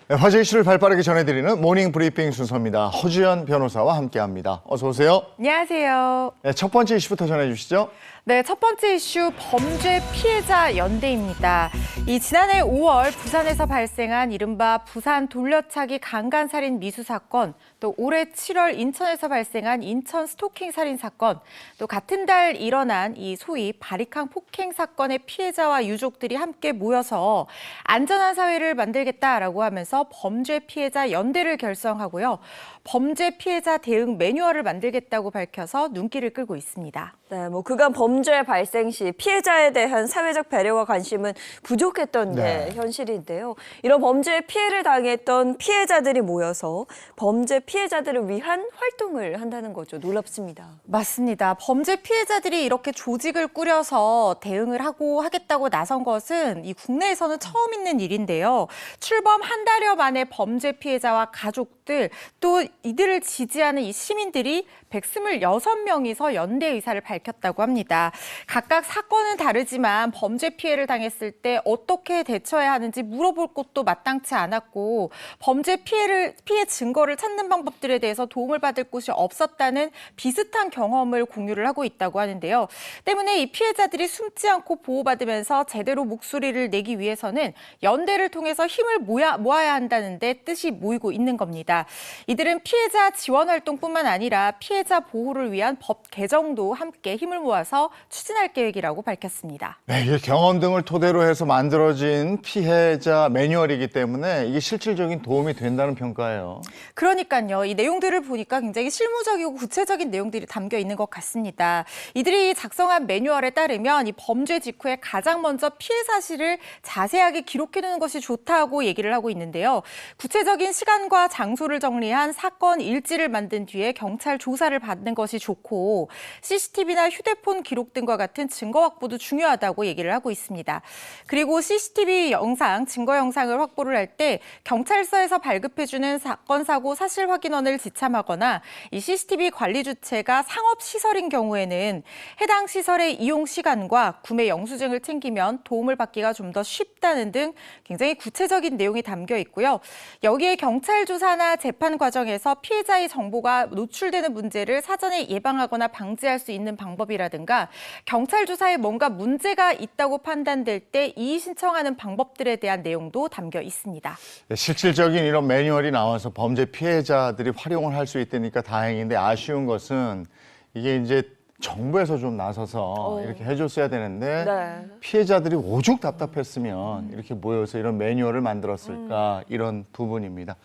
네, 화제 이슈를 발빠르게 전해드리는 모닝 브리핑 순서입니다. 허주연 변호사와 함께합니다. 어서 오세요. 안녕하세요. 네, 첫 번째 이슈부터 전해주시죠. 네, 첫 번째 이슈 범죄 피해자 연대입니다. 지난해 5월 부산에서 발생한 이른바 부산 돌려차기 강간살인 미수 사건, 또 올해 7월 인천에서 발생한 인천 스토킹 살인 사건, 또 같은 달 일어난 이 소위 바리캉 폭행 사건의 피해자와 유족들이 함께 모여서 안전한 사회를 만들겠다라고 하면서 범죄 피해자 연대를 결성하고요. 범죄 피해자 대응 매뉴얼을 만들겠다고 밝혀서 눈길을 끌고 있습니다. 네, 그간 범죄 발생 시 피해자에 대한 사회적 배려와 관심은 부족했던 게 현실인데요. 이런 범죄 피해를 당했던 피해자들이 모여서 범죄 피해자들을 위한 활동을 한다는 거죠. 놀랍습니다. 맞습니다. 범죄 피해자들이 이렇게 조직을 꾸려서 대응을 하겠다고 나선 것은 이 국내에서는 처음 있는 일인데요. 출범 한 달여 만에 범죄 피해자와 가족들, 또 이들을 지지하는 이 시민들이 126명이서 연대 의사를 밝혔다고 합니다. 각각 사건은 다르지만 범죄 피해를 당했을 때 어떻게 대처해야 하는지 물어볼 것도 마땅치 않았고, 범죄 피해 증거를 찾는 방법들에 대해서 도움을 받을 곳이 없었다는 비슷한 경험을 공유를 하고 있다고 하는데요. 때문에 이 피해자들이 숨지 않고 보호받으면서 제대로 목소리를 내기 위해서는 연대를 통해서 힘을 모아야 한다는 데 뜻이 모이고 있는 겁니다. 이들은 피해자 지원 활동뿐만 아니라 피해자 보호를 위한 법 개정도 함께 힘을 모아서 추진할 계획이라고 밝혔습니다. 네, 이게 경험 등을 토대로 해서 만들어진 피해자 매뉴얼이기 때문에 이게 실질적인 도움이 된다는 평가예요. 그러니까요. 이 내용들을 보니까 굉장히 실무적이고 구체적인 내용들이 담겨 있는 것 같습니다. 이들이 작성한 매뉴얼에 따르면 이 범죄 직후에 가장 먼저 피해 사실을 자세하게 기록해두는 것이 좋다고 얘기를 하고 있는데요. 구체적인 시간과 장소를 정리한 사건 일지를 만든 뒤에 경찰 조사를 받는 것이 좋고, CCTV나 휴대폰 기록 등과 같은 증거 확보도 중요하다고 얘기를 하고 있습니다. 그리고 CCTV 영상, 증거 영상을 확보를 할 때 경찰서에서 발급해주는 사건 사고 사실 확인원을 지참하거나 이 CCTV 관리 주체가 상업시설인 경우에는 해당 시설의 이용 시간과 구매 영수증을 챙기면 도움을 받기가 좀 더 쉽다는 등 굉장히 구체적인 내용이 담겨 있고요. 여기에 경찰 조사나 재판 과정에서 피해자의 정보가 노출되는 문제를 사전에 예방하거나 방지할 수 있는 방법이라든가, 경찰 조사에 뭔가 문제가 있다고 판단될 때 이의 신청하는 방법들에 대한 내용도 담겨 있습니다. 네, 실질적인 이런 매뉴얼이 나와서 범죄 피해자들이 활용을 할 수 있다니까 다행인데, 아쉬운 것은 이게 이제 정부에서 좀 나서서 이렇게 해줬어야 되는데 피해자들이 오죽 답답했으면 이렇게 모여서 이런 매뉴얼을 만들었을까, 이런 부분입니다.